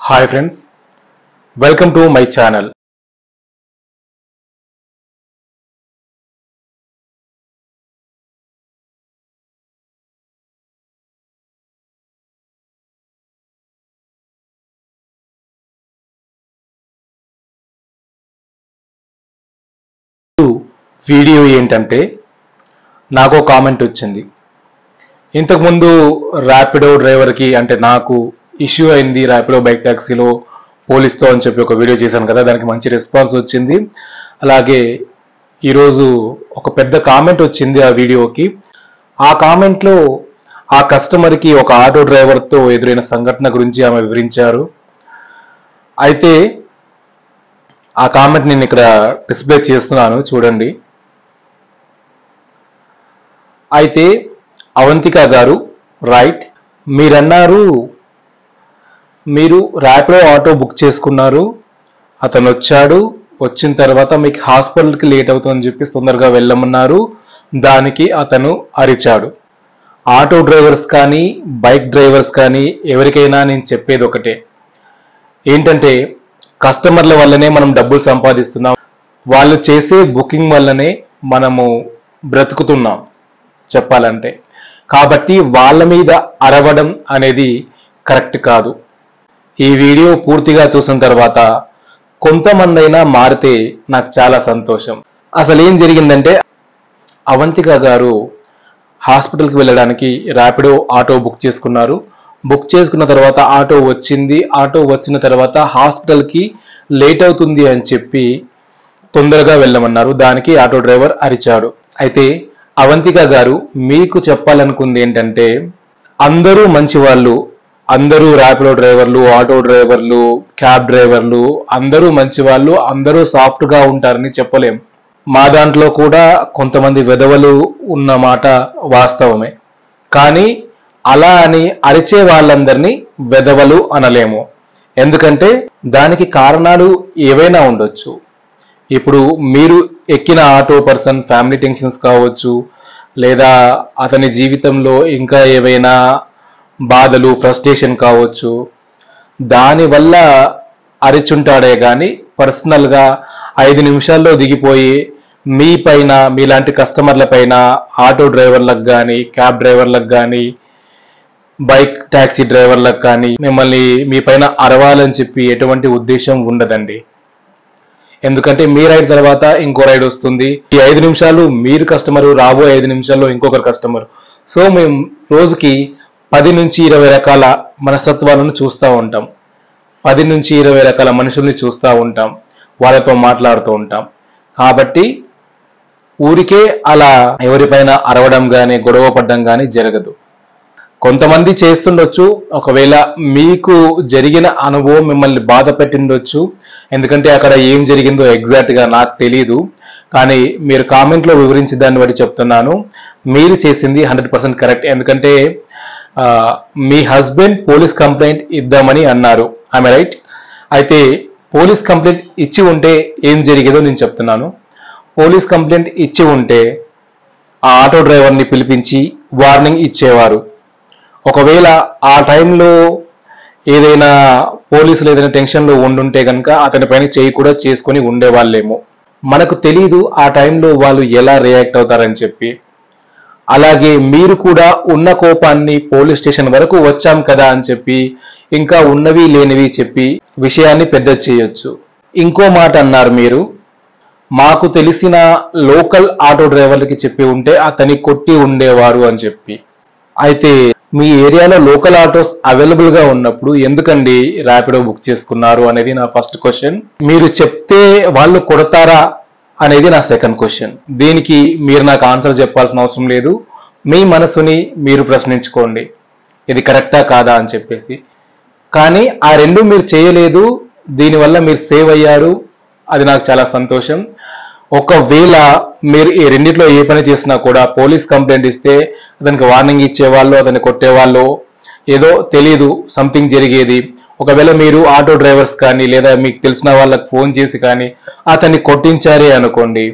Hi friends, welcome to my channel. Video ఏంటంటే నాకు comment వచ్చింది. ఇంతకుముందు ర్యాపిడో డ్రైవర్కి అంటే నాకు ఇష్యూ అయింది ర్యాపిడో బైక్ ట్యాక్సీలో పోలీస్తో అని చెప్పి ఒక వీడియో చేశాను కదా, దానికి మంచి రెస్పాన్స్ వచ్చింది. అలాగే ఈరోజు ఒక పెద్ద కామెంట్ వచ్చింది ఆ వీడియోకి. ఆ కామెంట్లో ఆ కస్టమర్కి ఒక ఆటో డ్రైవర్తో ఎదురైన సంఘటన గురించి ఆమె వివరించారు. అయితే ఆ కామెంట్ నేను ఇక్కడ డిస్ప్లే చేస్తున్నాను, చూడండి. అయితే అవంతిక గారు, రైట్, మీరన్నారు మీరు ర్యాపిడో ఆటో బుక్ చేసుకున్నారు, అతను వచ్చాడు, వచ్చిన తర్వాత మీకు హాస్పిటల్కి లేట్ అవుతుందని చెప్పి తొందరగా వెళ్ళమన్నారు, దానికి అతను అరిచాడు. ఆటో డ్రైవర్స్ కానీ బైక్ డ్రైవర్స్ కానీ ఎవరికైనా నేను చెప్పేది ఒకటే, ఏంటంటే కస్టమర్ల వల్లనే మనం డబ్బులు సంపాదిస్తున్నాం, వాళ్ళు చేసే బుకింగ్ వల్లనే మనము బ్రతుకుతున్నాం చెప్పాలంటే. కాబట్టి వాళ్ళ మీద అరవడం అనేది కరెక్ట్ కాదు. ఈ వీడియో పూర్తిగా చూసిన తర్వాత కొంతమంది అయినా మారితే నాకు చాలా సంతోషం. అసలు ఏం జరిగిందంటే, అవంతిక గారు హాస్పిటల్కి వెళ్ళడానికి ర్యాపిడో ఆటో బుక్ చేసుకున్నారు. బుక్ చేసుకున్న తర్వాత ఆటో వచ్చింది. ఆటో వచ్చిన తర్వాత హాస్పిటల్కి లేట్ అవుతుంది అని చెప్పి తొందరగా వెళ్ళమన్నారు, దానికి ఆటో డ్రైవర్ అరిచాడు. అయితే అవంతిక గారు మీకు చెప్పాలనుకుంది ఏంటంటే, అందరూ మంచి వాళ్ళు, అందరూ ర్యాపిడో డ్రైవర్లు, ఆటో డ్రైవర్లు, క్యాబ్ డ్రైవర్లు అందరూ మంచి వాళ్ళు, అందరూ సాఫ్ట్గా ఉంటారని చెప్పలేం. మా దాంట్లో కూడా కొంతమంది వెధవలు ఉన్న మాట వాస్తవమే. కానీ అలా అని అరిచే వాళ్ళందరినీ వెధవలు అనలేము. ఎందుకంటే దానికి కారణాలు ఏవైనా ఉండొచ్చు. ఇప్పుడు మీరు ఎక్కిన ఆటో పర్సన్ ఫ్యామిలీ టెన్షన్స్ కావచ్చు, లేదా అతని జీవితంలో ఇంకా ఏవైనా బాధలు, ఫ్రస్ట్రేషన్ కావచ్చు, దానివల్ల అరిచుంటాడే కానీ పర్సనల్గా 5 నిమిషాల్లో దిగిపోయి మీ పైన, మీలాంటి కస్టమర్ల పైన, ఆటో డ్రైవర్లకు కానీ, క్యాబ్ డ్రైవర్లకు కానీ, బైక్ ట్యాక్సీ డ్రైవర్లకు కానీ మిమ్మల్ని మీ పైన అరవాలని చెప్పి ఎటువంటి ఉద్దేశం ఉండదండి. ఎందుకంటే మీ రైడ్ తర్వాత ఇంకో రైడ్ వస్తుంది. ఈ 5 నిమిషాలు మీరు కస్టమరు, రాబోయే 5 నిమిషాల్లో ఇంకొకరు కస్టమర్. సో మేము రోజుకి 10 నుంచి 20 రకాల మనస్తత్వాలను చూస్తూ ఉంటాం, 10 నుంచి 20 రకాల మనుషుల్ని చూస్తూ ఉంటాం, వాళ్ళతో మాట్లాడుతూ ఉంటాం. కాబట్టి ఊరికే అలా ఎవరిపైన అరవడం కానీ గొడవ పడడం కానీ జరగదు. కొంతమంది చేస్తుండొచ్చు, ఒకవేళ మీకు జరిగిన అనుభవం మిమ్మల్ని బాధ పెట్టిండొచ్చు. ఎందుకంటే అక్కడ ఏం జరిగిందో ఎగ్జాక్ట్గా నాకు తెలీదు, కానీ మీరు కామెంట్లో వివరించి దాన్ని బట్టి చెప్తున్నాను, మీరు చేసింది 100% కరెక్ట్. ఎందుకంటే మీ హస్బెండ్ పోలీస్ కంప్లైంట్ ఇద్దామని అన్నారు, ఆమె రైట్. అయితే పోలీస్ కంప్లైంట్ ఇచ్చి ఉంటే ఏం జరిగేదో నేను చెప్తున్నాను. పోలీస్ కంప్లైంట్ ఇచ్చి ఉంటే ఆ ఆటో డ్రైవర్ని పిలిపించి వార్నింగ్ ఇచ్చేవారు. ఒకవేళ ఆ టైంలో ఏదైనా పోలీసులు ఏదైనా టెన్షన్లో ఉండుంటే కనుక అతని పైన చేయి కూడా చేసుకొని ఉండేవాళ్ళేమో. మనకు తెలీదు ఆ టైంలో వాళ్ళు ఎలా రియాక్ట్ అవుతారని చెప్పి. అలాగే మీరు కూడా ఉన్న కోపాన్ని పోలీస్ స్టేషన్ వరకు వచ్చాం కదా అని చెప్పి ఇంకా ఉన్నవి లేనివి చెప్పి విషయాన్ని పెద్ద చేయొచ్చు. ఇంకో మాట అన్నారు మీరు, మాకు తెలిసిన లోకల్ ఆటో డ్రైవర్లకి చెప్పి ఉంటే అతని కొట్టి ఉండేవారు అని చెప్పి. అయితే మీ ఏరియాలో లోకల్ ఆటోస్ అవైలబుల్గా ఉన్నప్పుడు ఎందుకండి ర్యాపిడో బుక్ చేసుకున్నారు అనేది నా ఫస్ట్ క్వశ్చన్. మీరు చెప్తే వాళ్ళు కొడతారా అనేది నా సెకండ్ క్వశ్చన్. దీనికి మీరు నాకు ఆన్సర్ చెప్పాల్సిన అవసరం లేదు, మీ మనసుని మీరు ప్రశ్నించుకోండి, ఇది కరెక్టా కాదా అని చెప్పేసి. కానీ ఆ రెండు మీరు చేయలేదు, దీనివల్ల మీరు సేవ్ అయ్యారు, అది నాకు చాలా సంతోషం. ఒకవేళ మీరు ఈ రెండిట్లో ఏ పని చేసినా కూడా పోలీస్ కంప్లైంట్ ఇస్తే అతనికి వార్నింగ్ ఇచ్చేవాళ్ళు, అతన్ని కొట్టేవాళ్ళు, ఏదో తెలీదు సంథింగ్ జరిగేది. ఒకవేళ మీరు ఆటో డ్రైవర్స్ కానీ లేదా మీకు తెలిసిన వాళ్ళకి ఫోన్ చేసి కానీ అతన్ని కొట్టించారే అనుకోండి,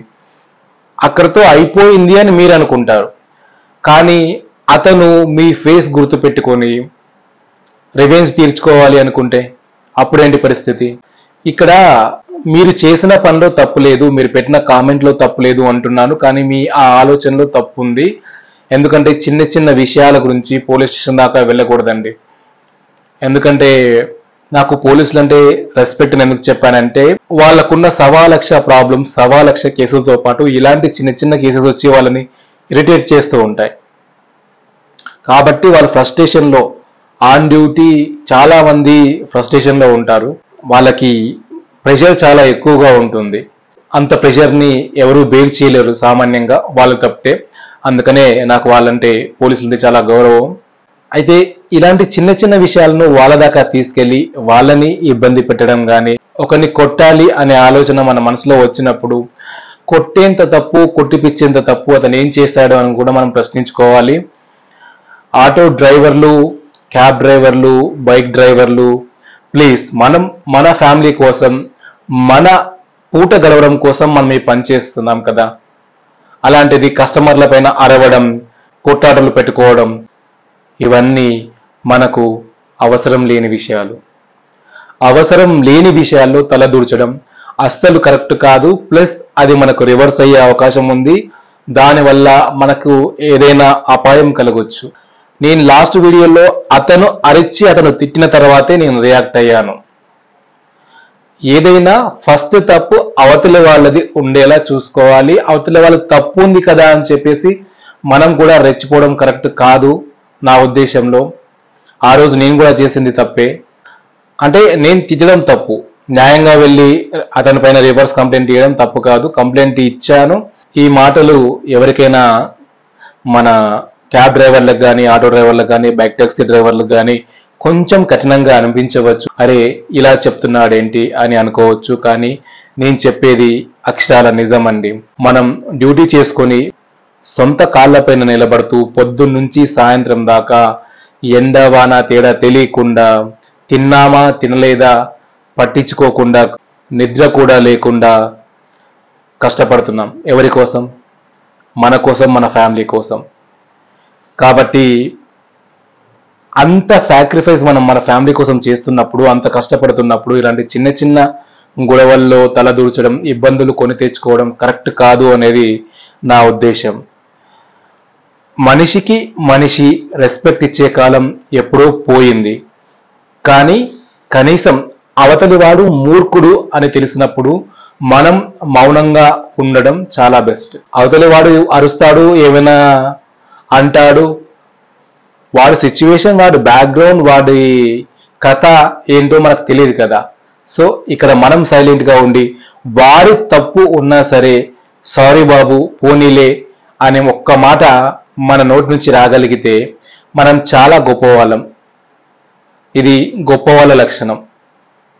అక్కడితో అయిపోయింది అని మీరు అనుకుంటారు. కానీ అతను మీ ఫేస్ గుర్తుపెట్టుకొని రివెంజ్ తీర్చుకోవాలి అనుకుంటే అప్పుడేంటి పరిస్థితి? ఇక్కడ మీరు చేసిన పనిలో తప్పు లేదు, మీరు పెట్టిన కామెంట్లో తప్పు లేదు అంటున్నాను, కానీ మీ ఆ ఆలోచనలో తప్పు ఉంది. ఎందుకంటే చిన్న చిన్న విషయాల గురించి పోలీస్ స్టేషన్ దాకా వెళ్ళకూడదండి. ఎందుకంటే నాకు పోలీసులు అంటే రెస్పెక్ట్ ఎందుకు చెప్పానంటే, వాళ్ళకున్న 1,00,000 ప్రాబ్లమ్స్, 1,00,000 కేసులతో పాటు ఇలాంటి చిన్న చిన్న కేసెస్ వచ్చి వాళ్ళని ఇరిటేట్ చేస్తూ ఉంటాయి. కాబట్టి వాళ్ళ ఫ్రస్ట్రేషన్లో ఆన్ డ్యూటీ చాలా మంది ఫ్రస్ట్రేషన్లో ఉంటారు. వాళ్ళకి ప్రెషర్ చాలా ఎక్కువగా ఉంటుంది. అంత ప్రెషర్ని ఎవరు బేర్ చేయలేరు సామాన్యంగా, వాళ్ళు తప్పితే. అందుకనే నాకు వాళ్ళంటే పోలీసులంటే చాలా గౌరవం. అయితే ఇలాంటి చిన్న చిన్న విషయాలను వాళ్ళ దాకా తీసుకెళ్లి వాళ్ళని ఇబ్బంది పెట్టడం కానీ, ఒకరిని కొట్టాలి అనే ఆలోచన మన మనసులో వచ్చినప్పుడు కొట్టేంత తప్పు, కొట్టిపిచ్చేంత తప్పు అతను ఏం చేశాడు అని కూడా మనం ప్రశ్నించుకోవాలి. ఆటో డ్రైవర్లు, క్యాబ్ డ్రైవర్లు, బైక్ డ్రైవర్లు, ప్లీజ్ మనం మన ఫ్యామిలీ కోసం, మన పూట గడవడం కోసం మనం ఈ పని చేస్తున్నాం కదా. అలాంటిది కస్టమర్ల పైన అరవడం, కొట్టాటలు పెట్టుకోవడం, ఇవన్నీ మనకు అవసరం లేని విషయాలు. అవసరం లేని విషయాల్లో తలదూర్చడం అస్సలు కరెక్ట్ కాదు. ప్లస్ అది మనకు రివర్స్ అయ్యే అవకాశం ఉంది. దానివల్ల మనకు ఏదైనా అపాయం కలగొచ్చు. నేను లాస్ట్ వీడియోలో అతను అరిచి అతను తిట్టిన తర్వాతే నేను రియాక్ట్ అయ్యాను. ఏదైనా ఫస్ట్ తప్పు అవతలి వాళ్ళది ఉండేలా చూసుకోవాలి. అవతలి వాళ్ళకి తప్పు ఉంది కదా అని చెప్పేసి మనం కూడా రెచ్చిపోవడం కరెక్ట్ కాదు నా ఉద్దేశంలో. ఆ రోజు నేను కూడా చేసింది తప్పే. అంటే నేను తిట్టడం తప్పు, న్యాయంగా వెళ్ళి అతని పైన రివర్స్ కంప్లైంట్ ఇవ్వడం తప్పు కాదు. కంప్లైంట్ ఇచ్చాను. ఈ మాటలు ఎవరికైనా మన క్యాబ్ డ్రైవర్లకు కానీ, ఆటో డ్రైవర్లకు కానీ, బైక్ టాక్సీ డ్రైవర్లకు కానీ కొంచెం కఠినంగా అనిపించవచ్చు. అరే ఇలా చెప్తున్నాడేంటి అని అనుకోవచ్చు. కానీ నేను చెప్పేది అక్షరాల నిజం అండి. మనం డ్యూటీ చేసుకొని సొంత కాళ్ళపైన నిలబడుతూ పొద్దున్నుంచి సాయంత్రం దాకా ఎండవాన తేడా తెలియకుండా, తిన్నామా తినలేదా పట్టించుకోకుండా, నిద్ర కూడా లేకుండా కష్టపడుతున్నాం. ఎవరి కోసం? మన కోసం, మన ఫ్యామిలీ కోసం. కాబట్టి అంత సాక్రిఫైస్ మనం మన ఫ్యామిలీ కోసం చేస్తున్నప్పుడు, అంత కష్టపడుతున్నప్పుడు ఇలాంటి చిన్న చిన్న గొడవల్లో తలదూర్చడం, ఇబ్బందులు కొని తెచ్చుకోవడం కరెక్ట్ కాదు అనేది నా ఉద్దేశం. మనిషికి మనిషి రెస్పెక్ట్ ఇచ్చే కాలం ఎప్పుడో పోయింది. కానీ కనీసం అవతలి వాడు మూర్ఖుడు అని తెలిసినప్పుడు మనం మౌనంగా ఉండడం చాలా బెస్ట్. అవతలి వాడు అరుస్తాడు, ఏమైనా అంటాడు, వాడి సిచ్యువేషన్, వాడి బ్యాక్గ్రౌండ్, వాడి కథ ఏంటో మనకు తెలియదు కదా. సో ఇక్కడ మనం సైలెంట్గా ఉండి వాడి తప్పు ఉన్నా సరే సారీ బాబు పోనీలే అనే ఒక్క మాట మన నోటి నుంచి రాగలిగితే మనం చాలా గొప్పవాళ్ళం. ఇది గొప్పవాళ్ళ లక్షణం.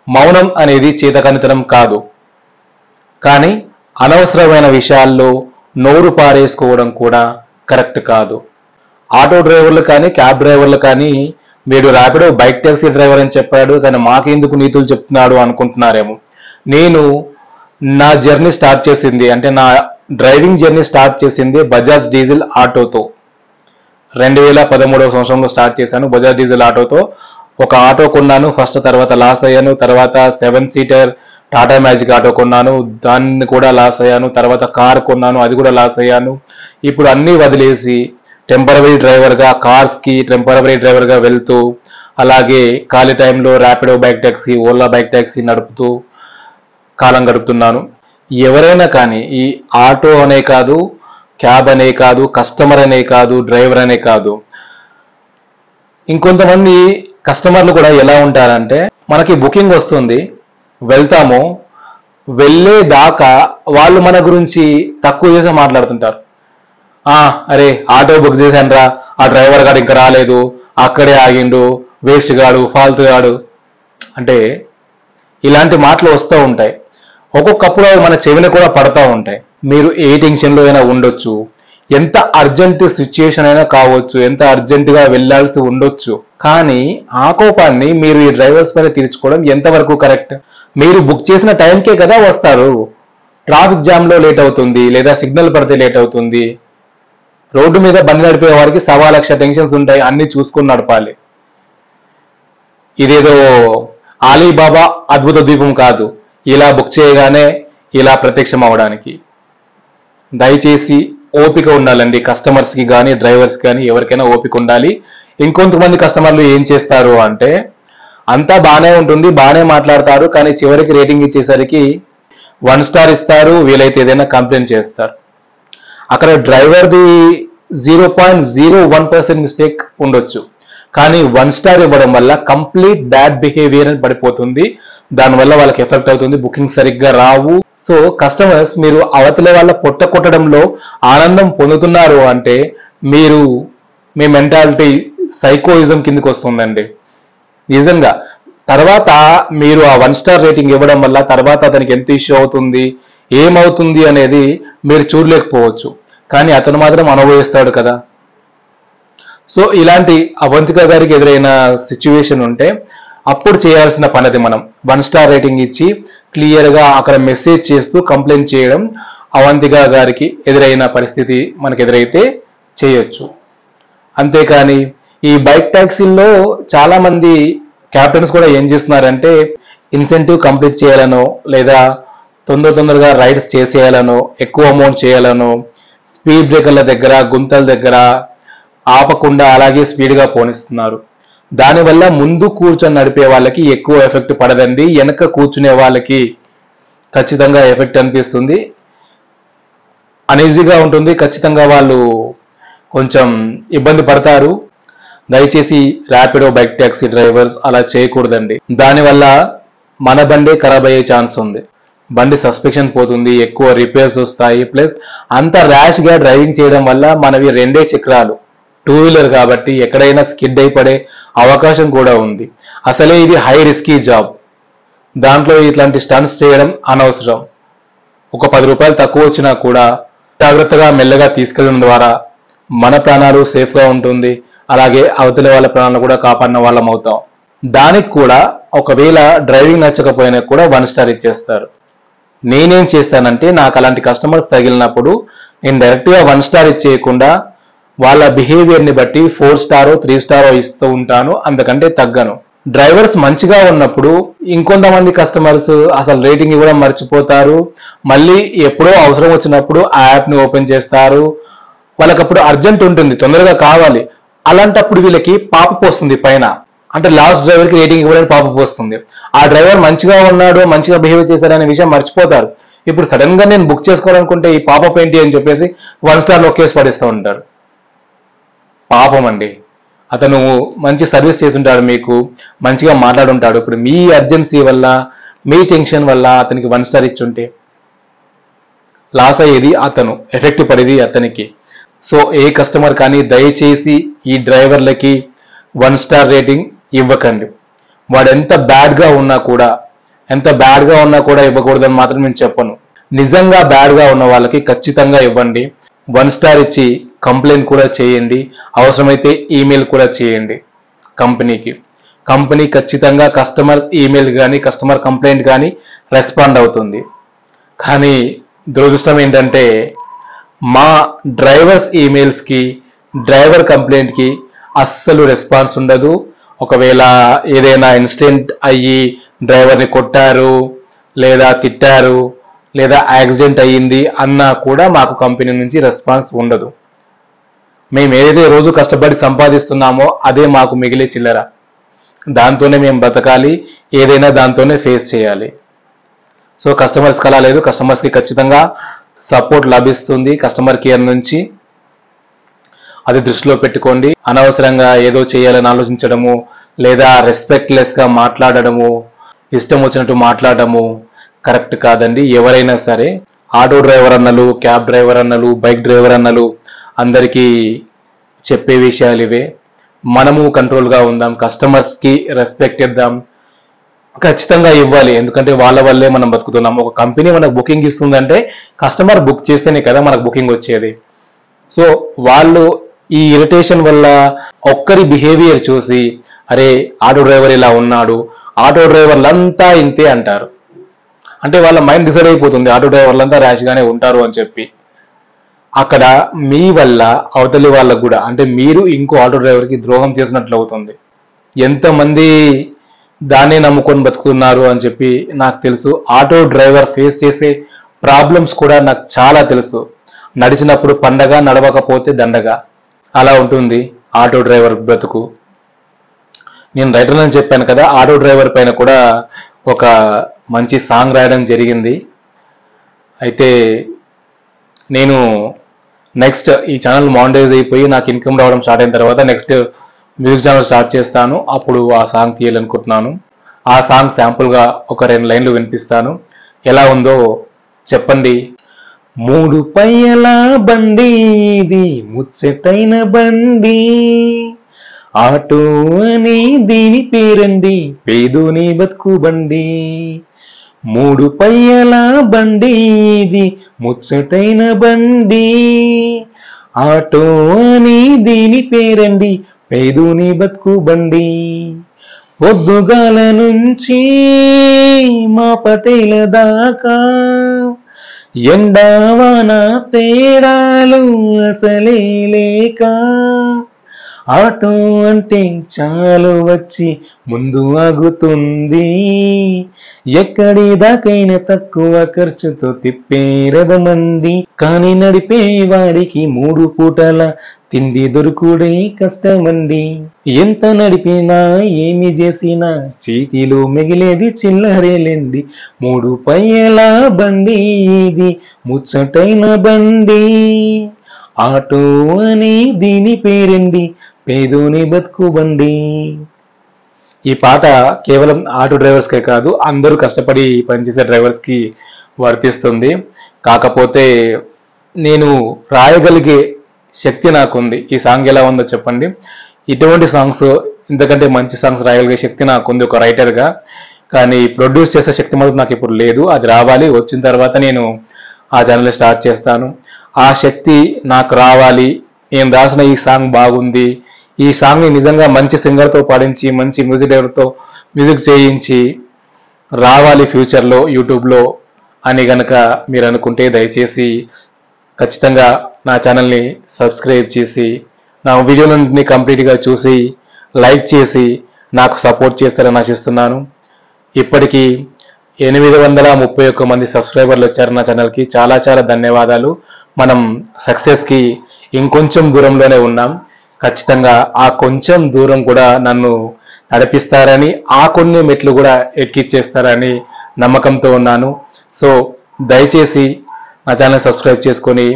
మౌనం అనేది చేతకనితనం కాదు. కానీ అనవసరమైన విషయాల్లో నోరు పారేసుకోవడం కూడా కరెక్ట్ కాదు. ఆటో డ్రైవర్లు కానీ, క్యాబ్ డ్రైవర్లు కానీ, వీడు ర్యాపిడో బైక్ టాక్సీ డ్రైవర్ అని చెప్పాడు కానీ మాకెందుకు నీతులు చెప్తున్నాడు అనుకుంటున్నారేమో. నేను నా జర్నీ స్టార్ట్ చేసింది, అంటే నా డ్రైవింగ్ జర్నీ స్టార్ట్ చేసింది బజాజ్ డీజిల్ ఆటోతో. 2013వ సంవత్సరంలో స్టార్ట్ చేశాను బజాజ్ డీజిల్ ఆటోతో. ఒక ఆటో కొన్నాను ఫస్ట్, తర్వాత లాస్ అయ్యాను. తర్వాత 7 సీటర్ టాటా మ్యాజిక్ ఆటో కొన్నాను, దాన్ని కూడా లాస్ అయ్యాను. తర్వాత కార్ కొన్నాను, అది కూడా లాస్ అయ్యాను. ఇప్పుడు అన్నీ వదిలేసి టెంపరవరీ డ్రైవర్గా, కార్స్కి టెంపరవరీ డ్రైవర్గా వెళ్తూ, అలాగే ఖాళీ టైంలో Rapido bike taxi, Ola bike taxi నడుపుతూ కాలం గడుపుతున్నాను. ఎవరైనా కానీ ఈ ఆటో అనే కాదు, క్యాబ్ అనే కాదు, కస్టమర్ అనే కాదు, డ్రైవర్ అనే కాదు, ఇంకొంతమంది కస్టమర్లు కూడా ఎలా ఉంటారంటే, మనకి బుకింగ్ వస్తుంది, వెళ్తాము, వెళ్ళేదాకా వాళ్ళు మన గురించి తక్కువ చేసి మాట్లాడుతుంటారు. అరే ఆటో బుక్ చేశాను రా, ఆ డ్రైవర్ గాడు ఇంకా రాలేదు, అక్కడే ఆగిండు, వేస్ట్ గాడు, ఫాల్తు గాడు అంటే ఇలాంటి మాటలు వస్తూ ఉంటాయి. ఒక్కొక్కప్పుడు మన చెవిన కూడా పడతా ఉంటాయి. మీరు ఏ టెన్షన్లో అయినా ఉండొచ్చు, ఎంత అర్జెంట్ సిచ్యుయేషన్ అయినా కావచ్చు, ఎంత అర్జెంటుగా వెళ్లాల్సి ఉండొచ్చు, కానీ ఆ కోపాన్ని మీరు ఈ డ్రైవర్స్ పైన తీర్చుకోవడం ఎంతవరకు కరెక్ట్? మీరు బుక్ చేసిన టైంకే కదా వస్తారు. ట్రాఫిక్ జామ్లో లేట్ అవుతుంది, లేదా సిగ్నల్ పడితే లేట్ అవుతుంది. రోడ్డు మీద బండి నడిపే వారికి 1,00,000 టెన్షన్స్ ఉంటాయి, అన్ని చూసుకొని నడపాలి. ఇదేదో ఆలీబాబా అద్భుత దీపం కాదు ఇలా బుక్ చేయగానే ఇలా ప్రత్యక్షం అవడానికి. దయచేసి ఓపిక ఉండాలండి. కస్టమర్స్కి కానీ డ్రైవర్స్కి కానీ ఎవరికైనా ఓపిక ఉండాలి. ఇంకొంతమంది కస్టమర్లు ఏం చేస్తారు అంటే అంతా బాగానే ఉంటుంది, బాగానే మాట్లాడతారు, కానీ చివరికి రేటింగ్ ఇచ్చేసరికి 1 స్టార్ ఇస్తారు, వీలైతే ఏదైనా కంప్లైంట్ చేస్తారు. అక్కడ డ్రైవర్ది 0.01% మిస్టేక్ ఉండొచ్చు, కానీ 1 స్టార్ ఇవ్వడం వల్ల కంప్లీట్ బ్యాడ్ బిహేవియర్ అని పడిపోతుంది. దానివల్ల వాళ్ళకి ఎఫెక్ట్ అవుతుంది, బుకింగ్ సరిగ్గా రావు. సో కస్టమర్స్ మీరు అవతల వాళ్ళ పొట్ట కొట్టడంలో ఆనందం పొందుతున్నారు అంటే మీరు మీ మెంటాలిటీ సైకోయిజం కిందకి వస్తుందండి నిజంగా. తర్వాత మీరు ఆ 1 స్టార్ రేటింగ్ ఇవ్వడం వల్ల తర్వాత అతనికి ఎంత ఇష్యూ అవుతుంది, ఏమవుతుంది అనేది మీరు చూడలేకపోవచ్చు, కానీ అతను మాత్రం అనుభవిస్తాడు కదా. సో ఇలాంటి అవంతిక గారికి ఎదురైన సిచ్యువేషన్ ఉంటే అప్పుడు చేయాల్సిన పని అది. మనం 1 స్టార్ రేటింగ్ ఇచ్చి క్లియర్గా అక్కడ మెసేజ్ చేస్తూ కంప్లైంట్ చేయడం అవంతిక గారికి ఎదురైన పరిస్థితి మనకు ఎదురైతే చేయొచ్చు. అంతేకాని ఈ బైక్ ట్యాక్సీల్లో చాలా మంది క్యాప్టెన్స్ కూడా ఏం చేస్తున్నారంటే ఇన్సెంటివ్ కంప్లీట్ చేయాలనో లేదా తొందరగా రైడ్స్ చేసేయాలనో ఎక్కువ అమౌంట్ చేయాలనో స్పీడ్ బ్రేకర్ల దగ్గర గుంతల దగ్గర ఆపకుండా అలాగే స్పీడ్గా పోనిస్తున్నారు. దానివల్ల ముందు కూర్చొని నడిపే వాళ్ళకి ఎక్కువ ఎఫెక్ట్ పడదండి, వెనక కూర్చునే వాళ్ళకి ఖచ్చితంగా ఎఫెక్ట్ అనిపిస్తుంది, అనీజీగా ఉంటుంది, ఖచ్చితంగా వాళ్ళు కొంచెం ఇబ్బంది పడతారు. దయచేసి ర్యాపిడో బైక్ ట్యాక్సీ డ్రైవర్స్ అలా చేయకూడదండి. దానివల్ల మన బండి ఖరాబ్ అయ్యే ఛాన్స్ ఉంది, బండి సస్పెన్షన్ పోతుంది, ఎక్కువ రిపేర్స్ వస్తాయి. ప్లస్ అంత ర్యాష్గా డ్రైవింగ్ చేయడం వల్ల మనవి 2 చక్రాలు 2 వీలర్ కాబట్టి ఎక్కడైనా స్కిడ్ అయిపడే అవకాశం కూడా ఉంది. అసలే ఇది హై రిస్కీ జాబ్, దాంట్లో ఇట్లాంటి స్టంట్స్ చేయడం అనవసరం. ఒక 10 రూపాయలు తక్కువ వచ్చినా కూడా జాగ్రత్తగా మెల్లగా తీసుకెళ్ళడం ద్వారా మన ప్రాణాలు సేఫ్గా ఉంటుంది, అలాగే అవతలి వాళ్ళ ప్రాణాలు కూడా కాపాడిన వాళ్ళం అవుతాం. దానికి కూడా ఒకవేళ డ్రైవింగ్ నచ్చకపోయినా కూడా 1 స్టార్ ఇచ్చేస్తారు. నేనేం చేస్తానంటే నాకు అలాంటి కస్టమర్స్ తగిలినప్పుడు నేను డైరెక్ట్గా 1 స్టార్ ఇచ్చేయకుండా వాళ్ళ బిహేవియర్ని బట్టి 4 స్టారో 3 స్టారో ఇస్తూ ఉంటాను, అంతకంటే తగ్గను. డ్రైవర్స్ మంచిగా ఉన్నప్పుడు ఇంకొంతమంది కస్టమర్స్ అసలు రేటింగ్ ఇవ్వడం మర్చిపోతారు, మళ్ళీ ఎప్పుడో అవసరం వచ్చినప్పుడు ఆ యాప్ని ఓపెన్ చేస్తారు. వాళ్ళకప్పుడు అర్జెంట్ ఉంటుంది, తొందరగా కావాలి. అలాంటప్పుడు వీళ్ళకి పాపప్ వస్తుంది పైన, అంటే లాస్ట్ డ్రైవర్కి రేటింగ్ ఇవ్వడానికి పాపప్ వస్తుంది. ఆ డ్రైవర్ మంచిగా ఉన్నాడు, మంచిగా బిహేవ్ చేశారనే విషయం మర్చిపోతారు. ఇప్పుడు సడన్ గా నేను బుక్ చేసుకోవాలనుకుంటే ఈ పాపప్ ఏంటి అని చెప్పేసి 1 స్టార్ నొక్కేసి పడేస్తూ ఉంటారు. పాపం అండి, అతను మంచి సర్వీస్ చేస్తుంటాడు, మీకు మంచిగా మాట్లాడుంటాడు. ఇప్పుడు మీ అర్జెన్సీ వల్ల మీ టెన్షన్ వల్ల అతనికి 1 స్టార్ ఇచ్చుంటే లాస్ అయ్యేది అతను, ఎఫెక్ట్ పడేది అతనికి. సో ఏ కస్టమర్ కానీ దయచేసి ఈ డ్రైవర్లకి 1 స్టార్ రేటింగ్ ఇవ్వకండి. వాడు ఎంత బ్యాడ్గా ఉన్నా కూడా ఇవ్వకూడదని మాత్రం నేను చెప్పను. నిజంగా బ్యాడ్గా ఉన్న వాళ్ళకి ఖచ్చితంగా ఇవ్వండి. 1 స్టార్ ఇచ్చి కంప్లైంట్ కూడా చేయండి, అవసరమైతే ఈమెయిల్ కూడా చేయండి కంపెనీకి. కంపెనీ ఖచ్చితంగా కస్టమర్స్ ఈమెయిల్ కానీ కస్టమర్ కంప్లైంట్ కానీ రెస్పాండ్ అవుతుంది. కానీ దురదృష్టం ఏంటంటే మా డ్రైవర్స్ ఈమెయిల్స్కి డ్రైవర్ కంప్లైంట్కి అస్సలు రెస్పాన్స్ ఉండదు. ఒకవేళ ఏదైనా ఇన్సిడెంట్ అయ్యి డ్రైవర్ని కొట్టారు లేదా తిట్టారు లేదా యాక్సిడెంట్ అయ్యింది అన్నా కూడా మాకు కంపెనీ నుంచి రెస్పాన్స్ ఉండదు. మేము ఏదైతే రోజు కష్టపడి సంపాదిస్తున్నామో అదే మాకు మిగిలే చిల్లర, దాంతోనే మేము బతకాలి, ఏదైనా దాంతోనే ఫేస్ చేయాలి. సో కస్టమర్స్కి అలా లేదు, కస్టమర్స్కి ఖచ్చితంగా సపోర్ట్ లభిస్తుంది కస్టమర్ కేర్ నుంచి. అది దృష్టిలో పెట్టుకోండి. అనవసరంగా ఏదో చేయాలని ఆలోచించడము లేదా రెస్పెక్ట్లెస్గా మాట్లాడడము, ఇష్టం వచ్చినట్టు మాట్లాడడము కరెక్ట్ కాదండి. ఎవరైనా సరే ఆటో డ్రైవర్ అన్నలు, క్యాబ్ డ్రైవర్ అన్నలు, బైక్ డ్రైవర్ అన్నలు అందరికీ చెప్పే విషయాలు ఇవే. మనము కంట్రోల్గా ఉందాం, కస్టమర్స్కి రెస్పెక్ట్ ఇద్దాం, ఖచ్చితంగా ఇవ్వాలి. ఎందుకంటే వాళ్ళ వల్లే మనం బతుకుతున్నాం. ఒక కంపెనీ మనకు బుకింగ్ ఇస్తుందంటే కస్టమర్ బుక్ చేస్తేనే కదా మనకు బుకింగ్ వచ్చేది. సో వాళ్ళు ఈ ఇరిటేషన్ వల్ల ఒక్కరి బిహేవియర్ చూసి అరే ఆటో డ్రైవర్ ఇలా ఉన్నాడు, ఆటో డ్రైవర్లంతా ఇంతే అంటారు. అంటే వాళ్ళ మైండ్ డిసైడ్ అయిపోతుంది ఆటో డ్రైవర్లంతా ర్యాష్గానే ఉంటారు అని చెప్పి. అక్కడ మీ వల్ల అవతలి వాళ్ళకు కూడా, అంటే మీరు ఇంకో ఆటో డ్రైవర్కి ద్రోహం చేసినట్లు అవుతుంది. ఎంతమంది దాన్నే నమ్ముకొని బతుకుతున్నారు అని చెప్పి నాకు తెలుసు. ఆటో డ్రైవర్ ఫేస్ చేసే ప్రాబ్లమ్స్ కూడా నాకు చాలా తెలుసు. నడిచినప్పుడు పండగ, నడవకపోతే దండగా, అలా ఉంటుంది ఆటో డ్రైవర్ బ్రతుకు. నేను రైటర్ అని చెప్పాను కదా, ఆటో డ్రైవర్ పైన కూడా ఒక మంచి సాంగ్ రాయడం జరిగింది. అయితే నేను నెక్స్ట్ ఈ ఛానల్ మానిటైజ్ అయిపోయి నాకు ఇన్కమ్ రావడం స్టార్ట్ అయిన తర్వాత నెక్స్ట్ మ్యూజిక్ ఛానల్ స్టార్ట్ చేస్తాను. అప్పుడు ఆ సాంగ్ తీయాలనుకుంటున్నాను. ఆ సాంగ్ శాంపుల్గా ఒక 2 లైన్లు వినిపిస్తాను. ఎలా ఉందో చెప్పండి. 3 పయ్యల బండి ఇది ముచ్చటైన బండి, ఆటో అని దీని పేరండి, పేదోని బతుకు బండి. 3 పయ్యల బండి ఇది ముచ్చటైన బండి, ఆటో అని దీని పేరండి, పేదోని బతుకు బండి. పొద్దుగాల నుంచి మా పటేల దాకా ఎండావాన తేడాలు అసలే లేక, ఆటో అంటే చాలు వచ్చి ముందు ఆగుతుంది, ఎక్కడి దాకైనా తక్కువ ఖర్చుతో తిప్పేరదమంది. కానీ నడిపే వారికి 3 పూటల తిండి దొరుకుడే కష్టమండి. ఎంత నడిపినా ఏమి చేసినా చేతిలో మిగిలేది చిల్లరేలేండి. 3 పయ్యల బండి ఇది ముచ్చటైన బండి, ఆటో అని దీని పేరండి, పేదోని బతుకు బండి. ఈ పాట కేవలం ఆటో డ్రైవర్స్కే కాదు, అందరూ కష్టపడి పనిచేసే డ్రైవర్స్కి వర్తిస్తుంది. కాకపోతే నేను రాయగలిగే శక్తి నాకుంది. ఈ సాంగ్ ఎలా ఉందో చెప్పండి. ఇటువంటి సాంగ్స్, ఇంతకంటే మంచి సాంగ్స్ రాయగలిగే శక్తి నాకుంది ఒక రైటర్గా. కానీ ప్రొడ్యూస్ చేసే శక్తి మాత్రం నాకు ఇప్పుడు లేదు. అది రావాలి. వచ్చిన తర్వాత నేను ఆ ఛానల్ స్టార్ట్ చేస్తాను. ఆ శక్తి నాకు రావాలి. నేను రాసిన ఈ సాంగ్ బాగుంది, ఈ సాంగ్ని నిజంగా మంచి సింగర్తో పాడించి, మంచి మ్యూజిక్ డైరెక్టర్తో మ్యూజిక్ చేయించి రావాలి ఫ్యూచర్లో యూట్యూబ్లో అని గనక మీరు అనుకుంటే దయచేసి ఖచ్చితంగా నా ఛానల్ని సబ్స్క్రైబ్ చేసి, నా వీడియోలన్నింటినీ కంప్లీట్గా చూసి లైక్ చేసి నాకు సపోర్ట్ చేస్తారని ఆశిస్తున్నాను. ఇప్పటికీ 831 మంది సబ్స్క్రైబర్లు వచ్చారు నా ఛానల్కి. చాలా చాలా ధన్యవాదాలు. మనం సక్సెస్కి ఇంకొంచెం దూరంలోనే ఉన్నాం. ఖచ్చితంగా ఆ కొంచెం దూరం కూడా నన్ను నడిపిస్తారని, ఆ కొన్ని మెట్లు కూడా ఎక్కిచ్చేస్తారని నమ్మకంతో ఉన్నాను. సో దయచేసి నా ఛానల్ సబ్స్క్రైబ్ చేసుకొని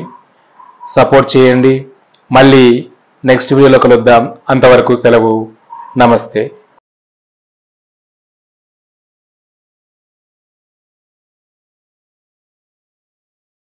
సపోర్ట్ చేయండి. మళ్ళీ నెక్స్ట్ వీడియోలో కలుద్దాం. అంతవరకు సెలవు. నమస్తే.